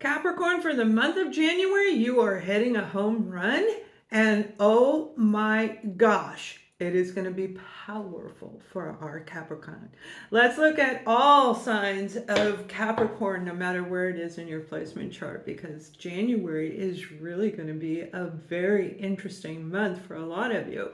Capricorn, for the month of January, you are hitting a home run. And oh my gosh, it is going to be powerful for our Capricorn. Let's look at all signs of Capricorn, no matter where it is in your placement chart, because January is really going to be a very interesting month for a lot of you.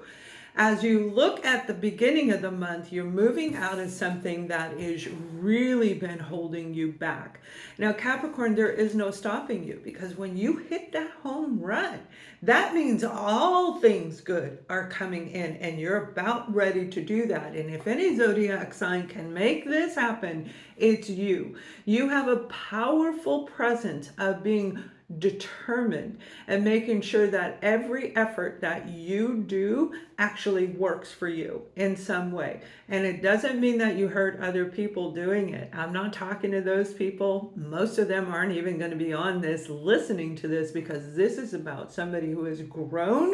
As you look at the beginning of the month, you're moving out of something that has really been holding you back. Now, Capricorn, there is no stopping you, because when you hit that home run, that means all things good are coming in and you're about ready to do that. And if any zodiac sign can make this happen, it's you. You have a powerful presence of being determined and making sure that every effort that you do actually works for you in some way. And it doesn't mean that you hurt other people doing it. I'm not talking to those people. Most of them aren't even going to be on this listening to this, because this is about somebody who has grown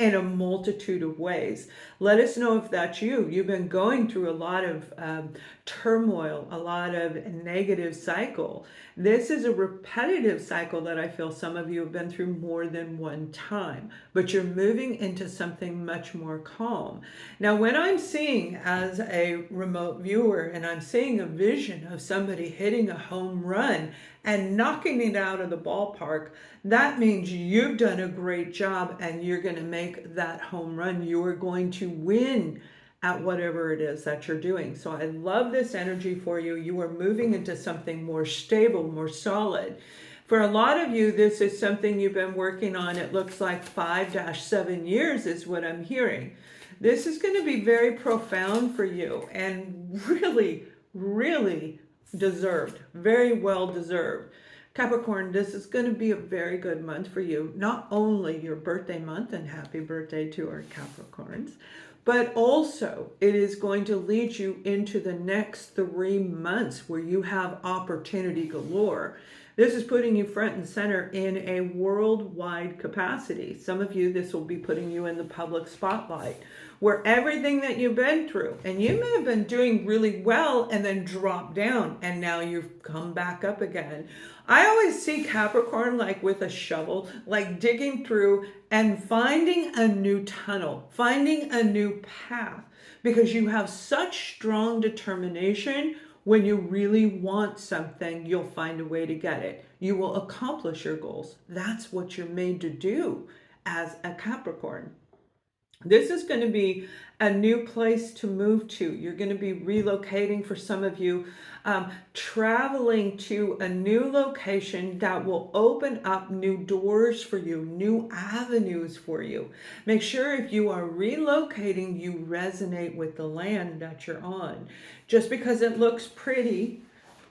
in a multitude of ways. Let us know if that's you. You've been going through a lot of turmoil, a lot of negative cycle. This is a repetitive cycle that I feel some of you have been through more than one time, but you're moving into something much more calm. Now, when I'm seeing as a remote viewer and I'm seeing a vision of somebody hitting a home run and knocking it out of the ballpark, that means you've done a great job and you're going to make that home run. You are going to win at whatever it is that you're doing. So I love this energy for you. You are moving into something more stable, more solid. For a lot of you, this is something you've been working on. It looks like 5-7 years is what I'm hearing. This is going to be very profound for you and really, really deserved, very well deserved. Capricorn, this is going to be a very good month for you. Not only your birthday month, and happy birthday to our Capricorns, but also it is going to lead you into the next 3 months where you have opportunity galore. This is putting you front and center in a worldwide capacity. Some of you, this will be putting you in the public spotlight, where everything that you've been through, and you may have been doing really well and then dropped down, and now you've come back up again. I always see Capricorn like with a shovel, like digging through and finding a new tunnel, finding a new path, because you have such strong determination. When you really want something, you'll find a way to get it. You will accomplish your goals. That's what you're made to do as a Capricorn. This is going to be a new place to move to. You're going to be relocating for some of you, traveling to a new location that will open up new doors for you, new avenues for you. Make sure if you are relocating, you resonate with the land that you're on. Just because it looks pretty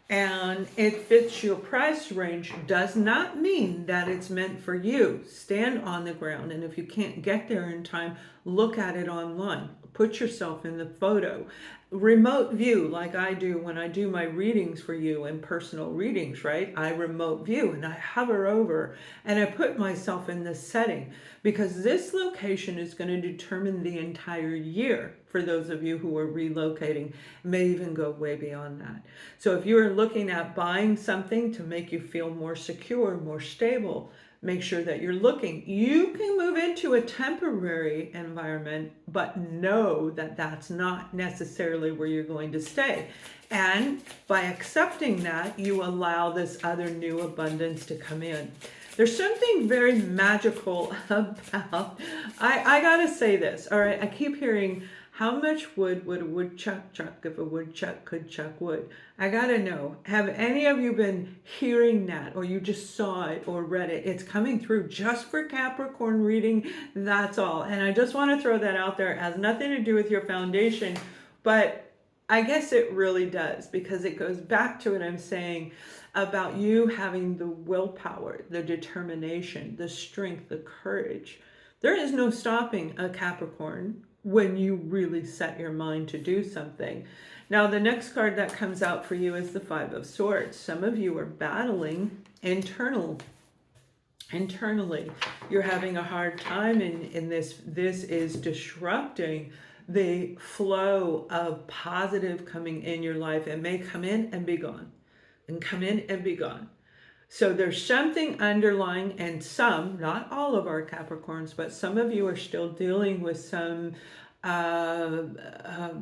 and it fits your price range does not mean that it's meant for you. Stand on the ground, and if you can't get there in time, look at it online. Put yourself in the photo. Remote view, like I do when I do my readings for you and personal readings, right? I remote view and I hover over and I put myself in this setting, because this location is going to determine the entire year for those of you who are relocating. It may even go way beyond that. So if you're looking at buying something to make you feel more secure, more stable, make sure that you're looking. You can move into a temporary environment, but know that that's not necessarily where you're going to stay. And by accepting that, you allow this other new abundance to come in. There's something very magical about, I gotta say this, all right? I keep hearing, how much wood would a woodchuck chuck if a woodchuck could chuck wood? I gotta know, have any of you been hearing that, or you just saw it or read it? It's coming through just for Capricorn reading, that's all. And I just want to throw that out there. It has nothing to do with your foundation, but I guess it really does, because it goes back to what I'm saying about you having the willpower, the determination, the strength, the courage. There is no stopping a Capricorn when you really set your mind to do something. Now, the next card that comes out for you is the Five of Swords. Some of you are battling internally. You're having a hard time in this. This is disrupting the flow of positive coming in your life. It may come in and be gone, and come in and be gone. So there's something underlying, and some, not all of our Capricorns, but some of you are still dealing with some,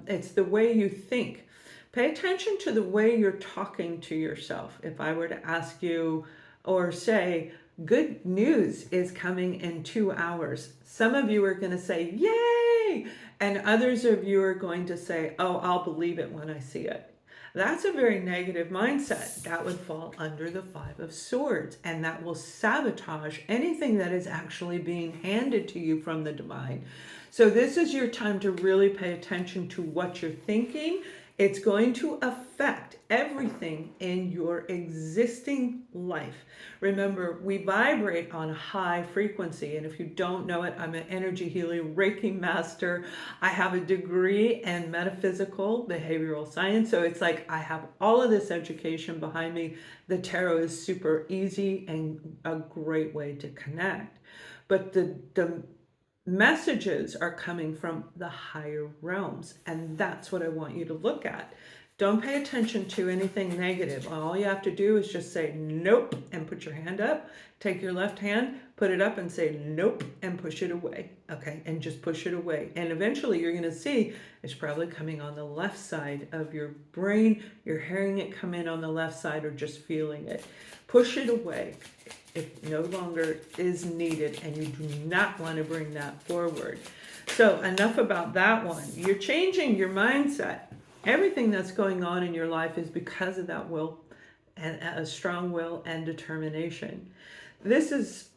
it's the way you think. Pay attention to the way you're talking to yourself. If I were to ask you or say, good news is coming in 2 hours, some of you are going to say, yay! And others of you are going to say, oh, I'll believe it when I see it. That's a very negative mindset. That would fall under the Five of Swords, and that will sabotage anything that is actually being handed to you from the divine. So this is your time to really pay attention to what you're thinking. It's going to affect everything in your existing life. Remember, we vibrate on a high frequency, and if you don't know it, I'm an energy healing Reiki master. I have a degree in metaphysical behavioral science, so it's like I have all of this education behind me. The tarot is super easy and a great way to connect. But the messages are coming from the higher realms, and that's what I want you to look at. Don't pay attention to anything negative. All you have to do is just say nope and put your hand up. Take your left hand, put it up and say nope and push it away. Okay, and just push it away. And eventually you're going to see it's probably coming on the left side of your brain. You're hearing it come in on the left side or just feeling it. Push it away. It no longer is needed, and you do not want to bring that forward. So enough about that one. You're changing your mindset. Everything that's going on in your life is because of that will, and a strong will and determination. This is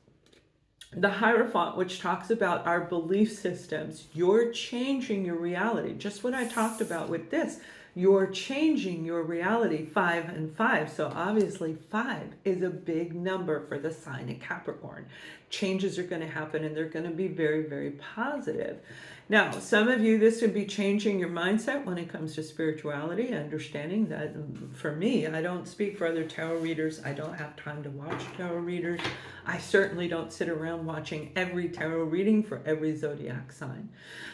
the Hierophant, which talks about our belief systems. You're changing your reality. Just what I talked about with this. You're changing your reality. 5 and 5. So obviously 5 is a big number for the sign of Capricorn. Changes are going to happen, and they're going to be very, very positive. Now, some of you, this would be changing your mindset when it comes to spirituality, understanding that for me, I don't speak for other tarot readers. I don't have time to watch tarot readers. I certainly don't sit around watching every tarot reading for every zodiac sign.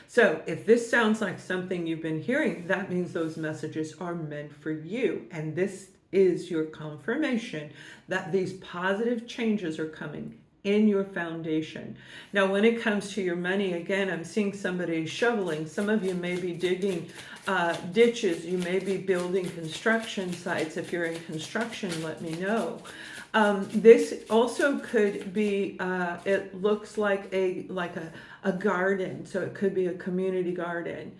So if this sounds like something you've been hearing, that means those messages are meant for you. And this is your confirmation that these positive changes are coming in your foundation. Now, when it comes to your money, again, I'm seeing somebody shoveling. Some of you may be digging ditches. You may be building construction sites. If you're in construction, let me know. This also could be, it looks like a garden. So it could be a community garden.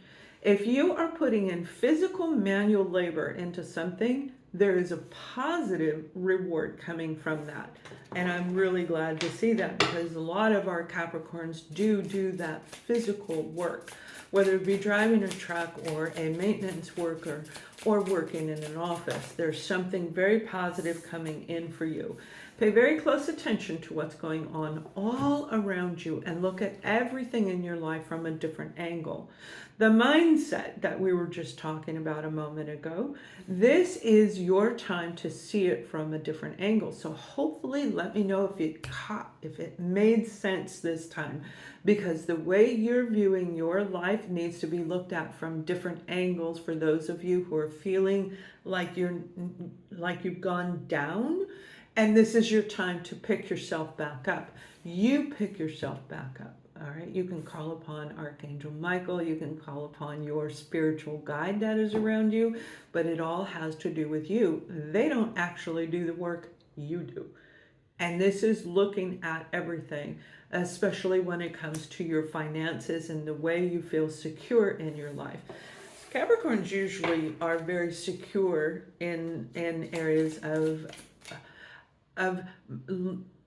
If you are putting in physical manual labor into something, there is a positive reward coming from that. And I'm really glad to see that, because a lot of our Capricorns do that physical work, whether it be driving a truck or a maintenance worker or working in an office. There's something very positive coming in for you. Pay very close attention to what's going on all around you and look at everything in your life from a different angle. The mindset that we were just talking about a moment ago, this is your time to see it from a different angle. So hopefully let me know if it made sense this time, because the way you're viewing your life needs to be looked at from different angles for those of you who are feeling like you've gone down. And this is your time to pick yourself back up. You pick yourself back up. All right. You can call upon Archangel Michael. You can call upon your spiritual guide that is around you, but it all has to do with you. They don't actually do the work, you do. And this is looking at everything, especially when it comes to your finances and the way you feel secure in your life. Capricorns usually are very secure in areas of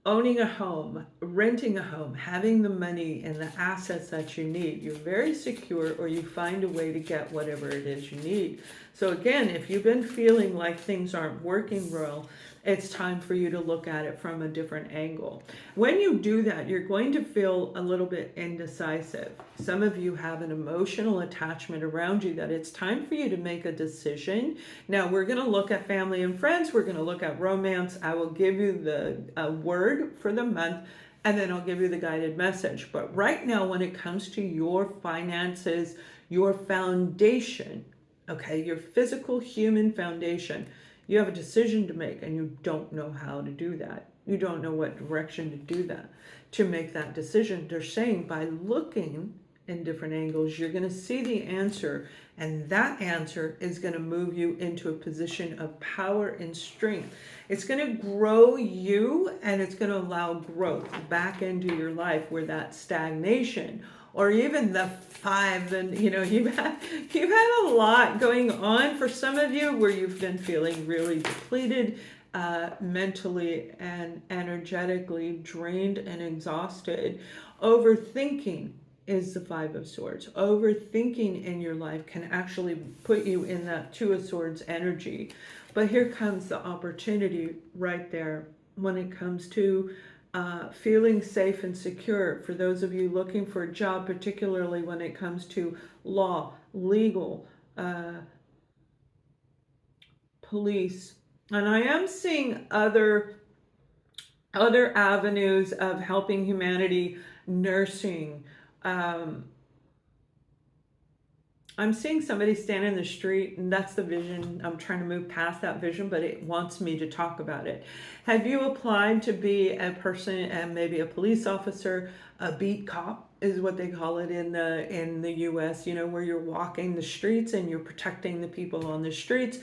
owning a home, renting a home, having the money and the assets that you need. You're very secure, or you find a way to get whatever it is you need. So again, if you've been feeling like things aren't working well, it's time for you to look at it from a different angle. When you do that, you're going to feel a little bit indecisive. Some of you have an emotional attachment around you that it's time for you to make a decision. Now, we're going to look at family and friends. We're going to look at romance. I will give you the word for the month, and then I'll give you the guided message. But right now, when it comes to your finances, your foundation, okay, your physical human foundation, You have a decision to make and you don't know how to do that. You don't know what direction to do that, to make that decision. They're saying by looking in different angles, you're going to see the answer, and that answer is going to move you into a position of power and strength. It's going to grow you, and it's going to allow growth back into your life, where that stagnation or even the 5, and you've had a lot going on for some of you, where you've been feeling really depleted, mentally and energetically drained and exhausted. Overthinking is the 5 of Swords. Overthinking in your life can actually put you in that 2 of Swords energy. But here comes the opportunity right there when it comes to feeling safe and secure. For those of you looking for a job, particularly when it comes to law, legal, police. And I am seeing other avenues of helping humanity, nursing. I'm seeing somebody stand in the street, and that's the vision. I'm trying to move past that vision, but it wants me to talk about it. Have you applied to be a person, and maybe a police officer, a beat cop is what they call it in the US, where you're walking the streets and you're protecting the people on the streets,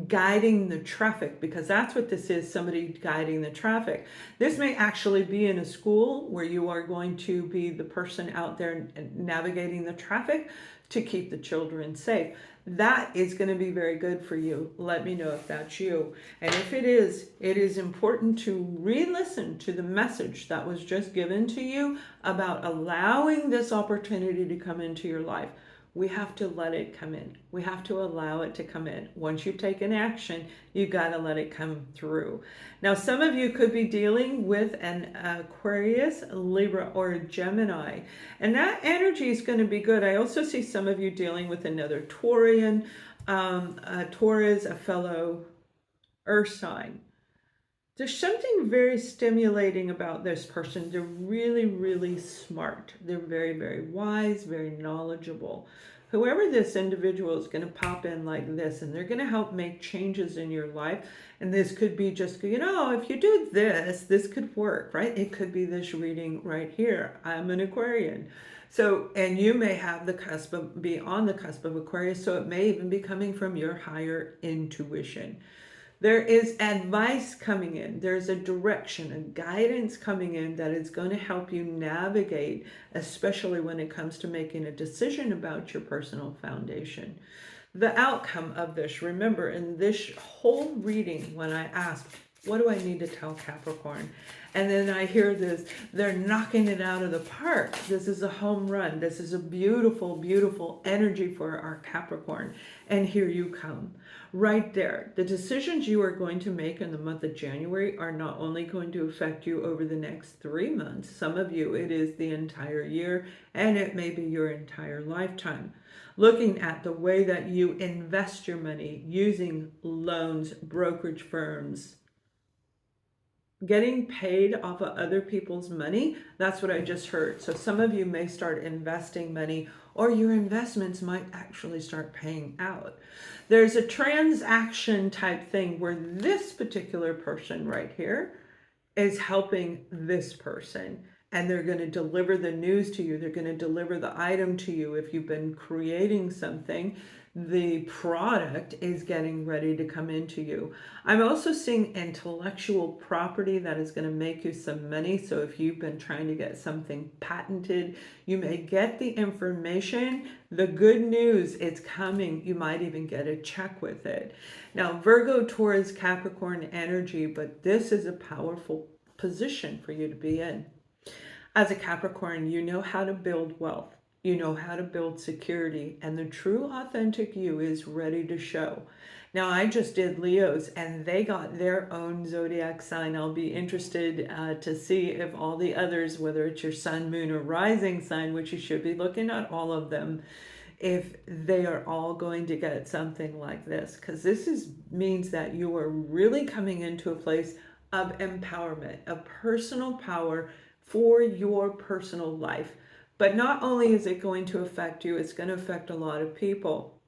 guiding the traffic, because that's what this is, somebody guiding the traffic. This may actually be in a school where you are going to be the person out there navigating the traffic to keep the children safe. That is going to be very good for you. Let me know if that's you. And if it is important to re-listen to the message that was just given to you about allowing this opportunity to come into your life. We have to let it come in. We have to allow it to come in. Once you've taken action, you've got to let it come through. Now, some of you could be dealing with an Aquarius, Libra, or a Gemini, and that energy is going to be good. I also see some of you dealing with another Taurian, Taurus, a fellow Earth sign. There's something very stimulating about this person. They're really, really smart. They're very, very wise, very knowledgeable. Whoever this individual is going to pop in like this, and they're going to help make changes in your life. And this could be just, if you do this, this could work, right? It could be this reading right here. I'm an Aquarian. So, and you may have be on the cusp of Aquarius, so it may even be coming from your higher intuition. There is advice coming in. There's a direction, a guidance coming in that is going to help you navigate, especially when it comes to making a decision about your personal foundation. The outcome of this, remember, in this whole reading, when I ask, what do I need to tell Capricorn? And then I hear this, they're knocking it out of the park. This is a home run. This is a beautiful, beautiful energy for our Capricorn. And here you come. Right there. The decisions you are going to make in the month of January are not only going to affect you over the next 3 months. Some of you, it is the entire year, and it may be your entire lifetime. Looking at the way that you invest your money using loans, brokerage firms, getting paid off of other people's money. That's what I just heard. So some of you may start investing money, or your investments might actually start paying out. There's a transaction type thing where this particular person right here is helping this person, and they're going to deliver the news to you. They're going to deliver the item to you. If you've been creating something, the product is getting ready to come into you. I'm also seeing intellectual property that is going to make you some money. So if you've been trying to get something patented, you may get the information. The good news, it's coming. You might even get a check with it. Now, Virgo, Taurus, Capricorn energy, but this is a powerful position for you to be in. As a Capricorn, you know how to build wealth. You know how to build security, and the true authentic you is ready to show. Now, I just did Leos, and they got their own zodiac sign. I'll be interested to see if all the others, whether it's your sun, moon, or rising sign, which you should be looking at all of them, if they are all going to get something like this, because this means that you are really coming into a place of empowerment, of personal power for your personal life. But not only is it going to affect you, it's going to affect a lot of people.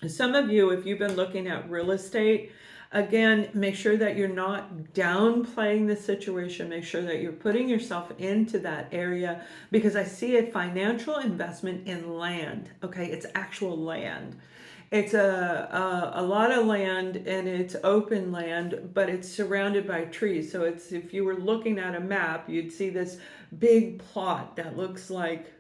Some of you, if you've been looking at real estate, Again, make sure that you're not downplaying the situation. Make sure that you're putting yourself into that area, because I see a financial investment in land. Okay, it's actual land. It's a lot of land, and it's open land, but it's surrounded by trees. So it's, if you were looking at a map, you'd see this big plot that looks like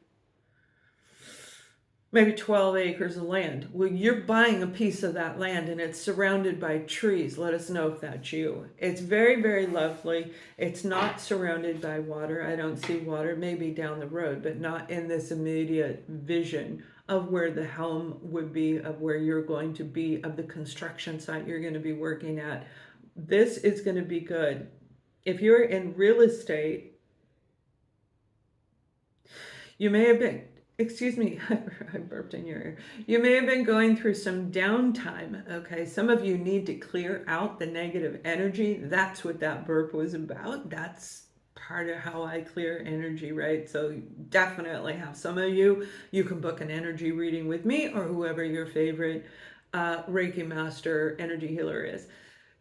maybe 12 acres of land. Well, you're buying a piece of that land and it's surrounded by trees. Let us know if that's you. It's very, very lovely. It's not surrounded by water. I don't see water, maybe down the road, but not in this immediate vision of where the home would be, of where you're going to be, of the construction site you're going to be working at. This is going to be good. If you're in real estate, you may have been, excuse me, I burped in your ear. You may have been going through some downtime, okay? Some of you need to clear out the negative energy. That's what that burp was about. That's part of how I clear energy, right? So definitely have some of you, you can book an energy reading with me or whoever your favorite Reiki master energy healer is.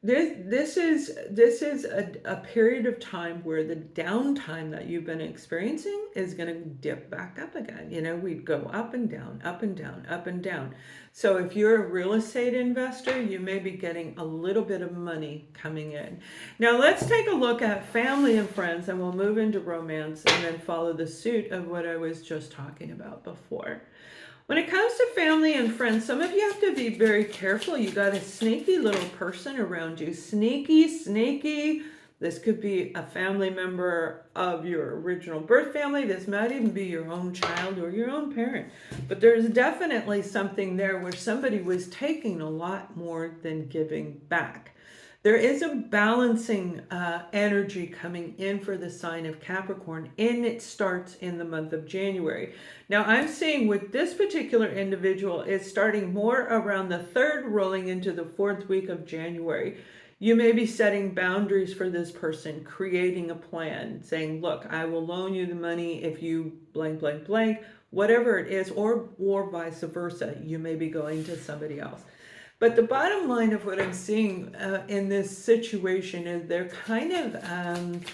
This is a period of time where the downtime that you've been experiencing is going to dip back up again. You know, we'd go up and down, up and down, up and down. So if you're a real estate investor, you may be getting a little bit of money coming in. Now let's take a look at family and friends, and we'll move into romance and then follow the suit of what I was just talking about before. When it comes to family and friends, some of you have to be very careful. You got a sneaky little person around you. Sneaky, sneaky. This could be a family member of your original birth family. This might even be your own child or your own parent. But there's definitely something there where somebody was taking a lot more than giving back. There is a balancing energy coming in for the sign of Capricorn, and it starts in the month of January. Now, I'm seeing with this particular individual, it's starting more around the 3rd, rolling into the 4th week of January. You may be setting boundaries for this person, creating a plan, saying, look, I will loan you the money if you blank, blank, blank, whatever it is, or vice versa. You may be going to somebody else. But the bottom line of what I'm seeing in this situation is they're kind of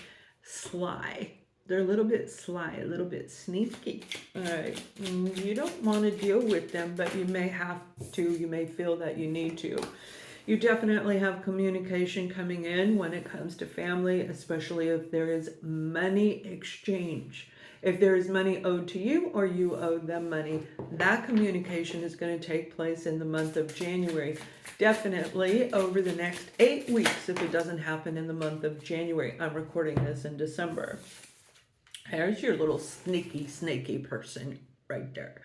sly. They're a little bit sly, a little bit sneaky. All right. You don't want to deal with them, but you may have to. You may feel that you need to. You definitely have communication coming in when it comes to family, especially if there is money exchange. If there is money owed to you or you owe them money, that communication is going to take place in the month of January. Definitely over the next 8 weeks if it doesn't happen in the month of January. I'm recording this in December. There's your little sneaky, snaky person right there.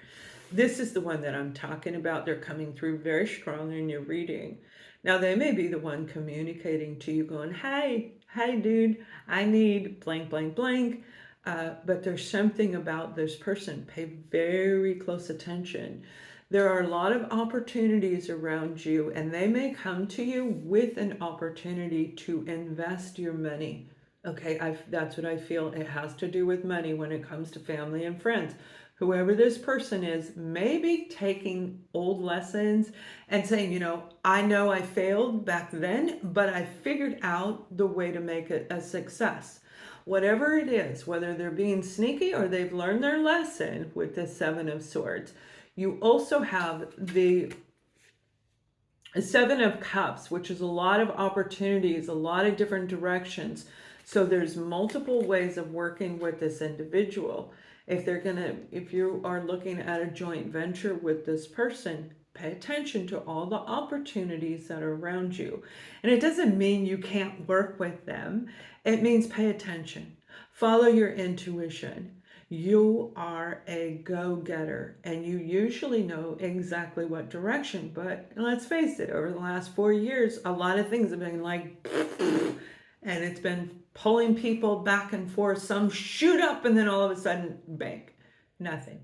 This is the one that I'm talking about. They're coming through very strong in your reading. Now, they may be the one communicating to you going, hey, dude, I need blank, blank, blank. But there's something about this person. Pay very close attention. There are a lot of opportunities around you, and they may come to you with an opportunity to invest your money. Okay, that's what I feel. It has to do with money when it comes to family and friends. Whoever this person is may be taking old lessons and saying, you know I failed back then, but I figured out the way to make it a success. Whatever it is, whether they're being sneaky or they've learned their lesson with the 7 of Swords. You also have the 7 of Cups, which is a lot of opportunities, a lot of different directions. So there's multiple ways of working with this individual. If you are looking at a joint venture with this person, pay attention to all the opportunities that are around you. And it doesn't mean you can't work with them. It means pay attention. Follow your intuition. You are a go-getter, and you usually know exactly what direction. But let's face it, over the last 4 years, a lot of things have been like, and it's been pulling people back and forth. Some shoot up, and then all of a sudden, bang, nothing,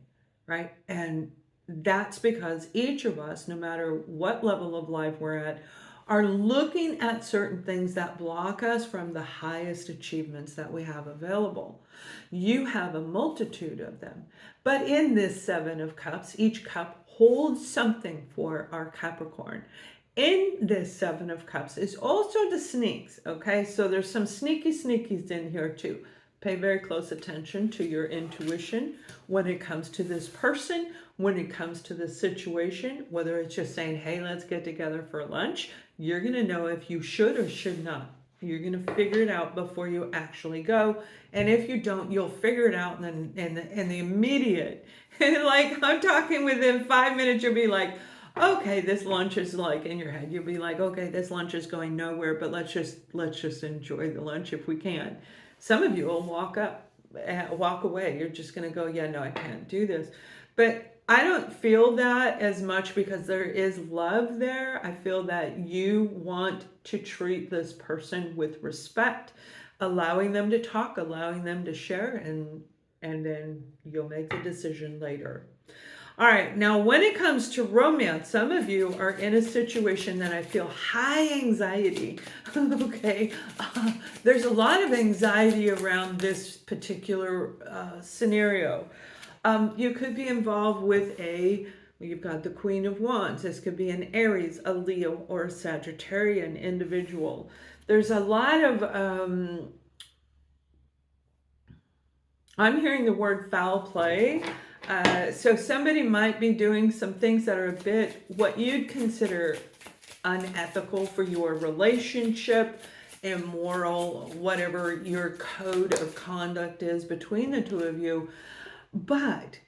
right? And that's because each of us, no matter what level of life we're at, are looking at certain things that block us from the highest achievements that we have available. You have a multitude of them. But in this 7 of Cups, each cup holds something for our Capricorn. In this Seven of Cups is also the sneaks, okay? So there's some sneakies in here too. Pay very close attention to your intuition when it comes to this person, when it comes to this situation, whether it's just saying, hey, let's get together for lunch. You're going to know if you should or should not. You're going to figure it out before you actually go. And if you don't, you'll figure it out in the immediate. And like I'm talking within 5 minutes, you'll be like, okay, this lunch is like in your head. You'll be like, okay, this lunch is going nowhere, but let's just enjoy the lunch if we can. Some of you will walk away. You're just going to go, yeah, no, I can't do this. But I don't feel that as much because there is love there. I feel that you want to treat this person with respect, allowing them to talk, allowing them to share, and then you'll make the decision later. All right, now when it comes to romance, some of you are in a situation that I feel high anxiety. Okay, there's a lot of anxiety around this particular scenario. You could be involved with you've got the Queen of Wands. This could be an Aries, a Leo, or a Sagittarian individual. There's a lot of, I'm hearing the word foul play. So somebody might be doing some things that are a bit what you'd consider unethical for your relationship, immoral, whatever your code of conduct is between the two of you. But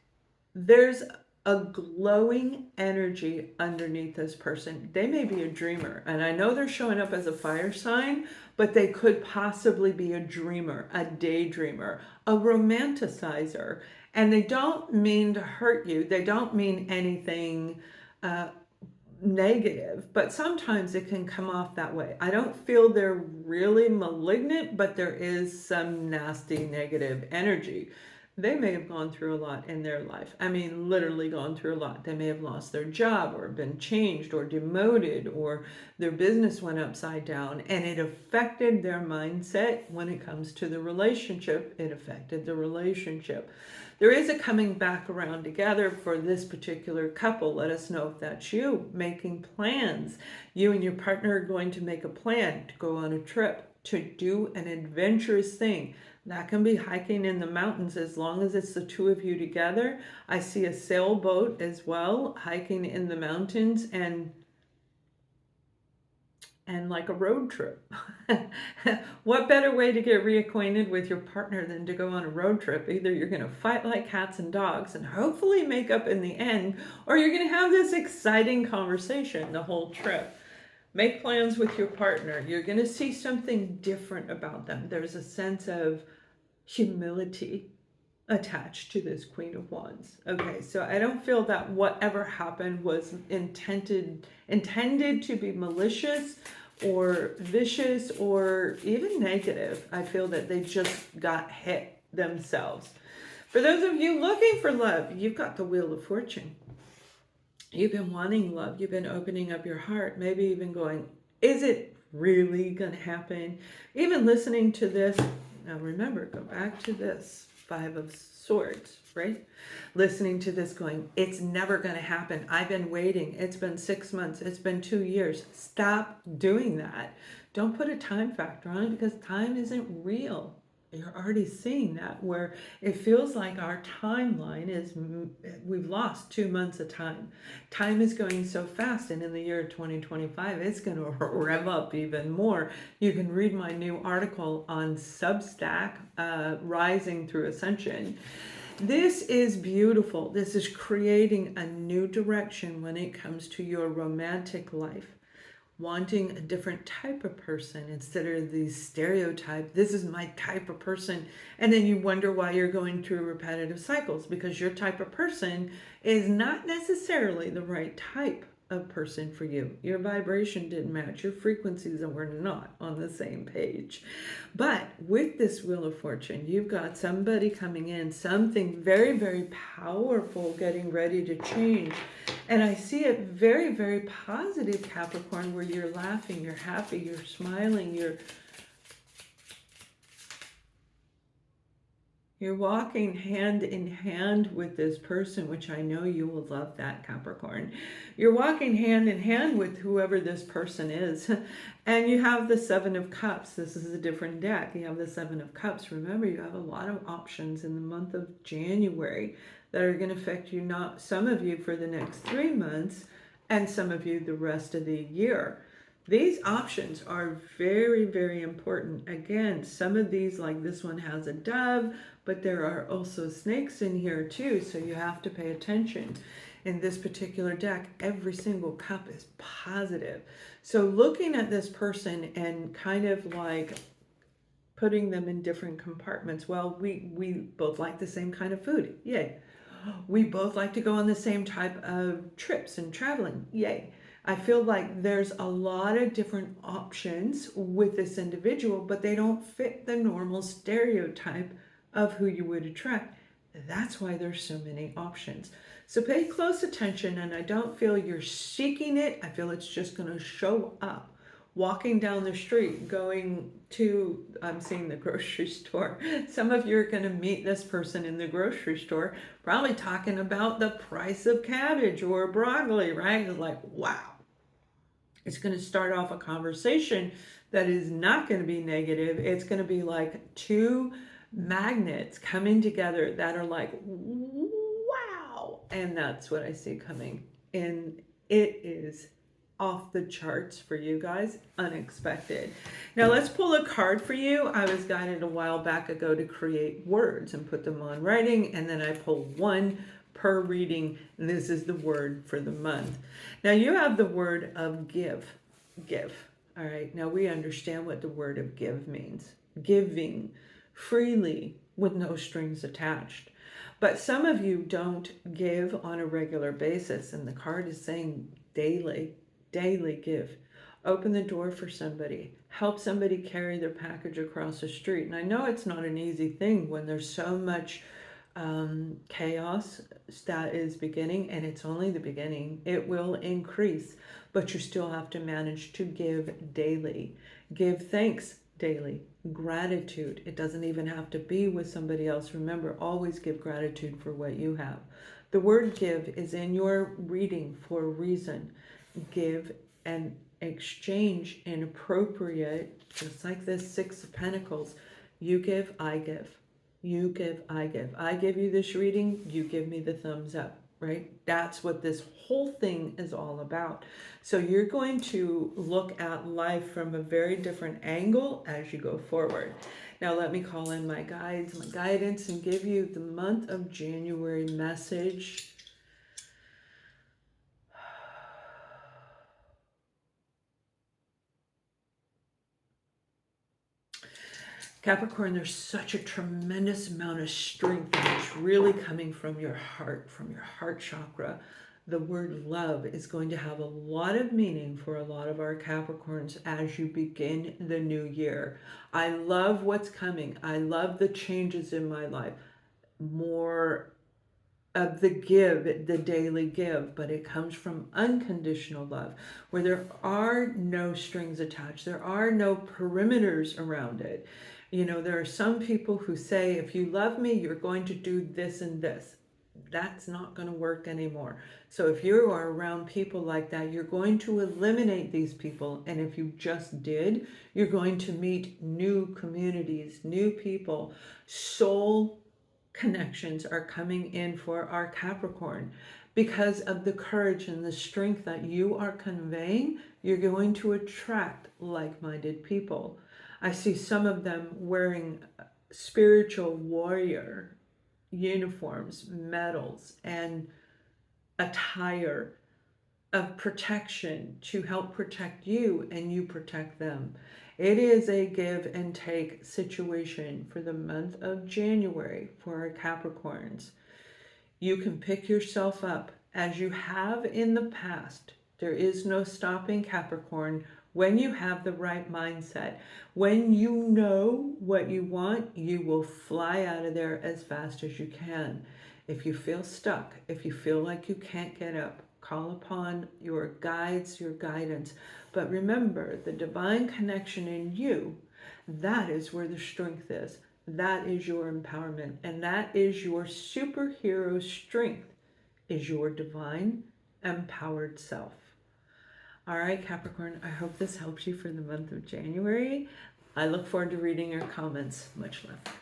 there's a glowing energy underneath this person. They may be a dreamer, and I know they're showing up as a fire sign, but they could possibly be a dreamer, a daydreamer, a romanticizer. And they don't mean to hurt you. They don't mean anything negative, but sometimes it can come off that way. I don't feel they're really malignant, but there is some nasty negative energy. They may have gone through a lot in their life. I mean, literally gone through a lot. They may have lost their job or been changed or demoted or their business went upside down, and it affected their mindset when it comes to the relationship. It affected the relationship. There is a coming back around together for this particular couple. Let us know if that's you, making plans. You and your partner are going to make a plan to go on a trip, to do an adventurous thing. That can be hiking in the mountains as long as it's the two of you together. I see a sailboat as well, hiking in the mountains and like a road trip. What better way to get reacquainted with your partner than to go on a road trip? Either you're going to fight like cats and dogs and hopefully make up in the end, or you're going to have this exciting conversation the whole trip. Make plans with your partner. You're going to see something different about them. There's a sense of humility attached to this Queen of Wands. Okay, so I don't feel that whatever happened was intended to be malicious or vicious or even negative. I feel that they just got hit themselves. For those of you looking for love, you've got the Wheel of Fortune. You've been wanting love. You've been opening up your heart, maybe even going, is it really going to happen? Even listening to this. Now remember, go back to this Five of Swords, right? Listening to this going, it's never going to happen. I've been waiting. It's been 6 months. It's been 2 years. Stop doing that. Don't put a time factor on it because time isn't real. You're already seeing that where it feels like our timeline is, we've lost 2 months of time. Time is going so fast, and in the year 2025, it's going to rev up even more. You can read my new article on Substack, Rising Through Ascension. This is beautiful. This is creating a new direction when it comes to your romantic life. Wanting a different type of person instead of the stereotype, this is my type of person. And then you wonder why you're going through repetitive cycles because your type of person is not necessarily the right type of person for you. Your vibration didn't match. Your frequencies were not on the same page. But with this Wheel of Fortune, you've got somebody coming in, something very, very powerful getting ready to change. And I see it very, very positive, Capricorn, where you're laughing, you're happy, you're smiling, You're walking hand in hand with this person, which I know you will love that, Capricorn. You're walking hand in hand with whoever this person is. And you have the Seven of Cups. This is a different deck. You have the Seven of Cups. Remember, you have a lot of options in the month of January that are going to affect you, not some of you for the next 3 months, and some of you the rest of the year. These options are very, very important. Again, some of these, like this one has a dove, but there are also snakes in here too, so you have to pay attention. In this particular deck, every single cup is positive. So looking at this person and kind of like putting them in different compartments. Well, we both like the same kind of food. Yay. We both like to go on the same type of trips and traveling. Yay. I feel like there's a lot of different options with this individual, but they don't fit the normal stereotype of who you would attract. That's why there's so many options. So pay close attention, and I don't feel you're seeking it. I feel it's just going to show up. Walking down the street, going to, I'm seeing the grocery store. Some of you are going to meet this person in the grocery store, probably talking about the price of cabbage or broccoli, right? It's like, wow. It's going to start off a conversation that is not going to be negative. It's going to be like two magnets coming together that are like, wow. And that's what I see coming. And it is off the charts for you guys, unexpected. Now let's pull a card for you. I was guided a while back ago to create words and put them on writing, and then I pull one per reading. This is the word for the month. Now you have the word of give. All right, now we understand what the word of give means. Giving freely with no strings attached. But some of you don't give on a regular basis, and the card is saying daily give. Open the door for somebody. Help somebody carry their package across the street. And I know it's not an easy thing when there's so much chaos that is beginning, and it's only the beginning. It will increase, but you still have to manage to give daily. Give thanks daily. Gratitude. It doesn't even have to be with somebody else. Remember, always give gratitude for what you have. The word give is in your reading for a reason. Give and exchange inappropriate, just like this Six of Pentacles. You give, I give. You give, I give. I give you this reading, you give me the thumbs up, right? That's what this whole thing is all about. So you're going to look at life from a very different angle as you go forward. Now let me call in my guides, my guidance, and give you the month of January message. Capricorn, there's such a tremendous amount of strength that's really coming from your heart chakra. The word love is going to have a lot of meaning for a lot of our Capricorns as you begin the new year. I love what's coming. I love the changes in my life. More of the give, the daily give, but it comes from unconditional love, where there are no strings attached. There are no perimeters around it. You know, there are some people who say, if you love me, you're going to do this and this. That's not going to work anymore. So if you are around people like that, you're going to eliminate these people. And if you just did, you're going to meet new communities, new people. Soul connections are coming in for our Capricorn. Because of the courage and the strength that you are conveying, you're going to attract like-minded people. I see some of them wearing spiritual warrior uniforms, medals, and attire of protection to help protect you, and you protect them. It is a give and take situation for the month of January for our Capricorns. You can pick yourself up as you have in the past. There is no stopping, Capricorn, when you have the right mindset. When you know what you want, you will fly out of there as fast as you can. If you feel stuck, if you feel like you can't get up, call upon your guides, your guidance. But remember, the divine connection in you, that is where the strength is. That is your empowerment, and that is your superhero strength, is your divine empowered self. All right, Capricorn, I hope this helps you for the month of January. I look forward to reading your comments. Much love.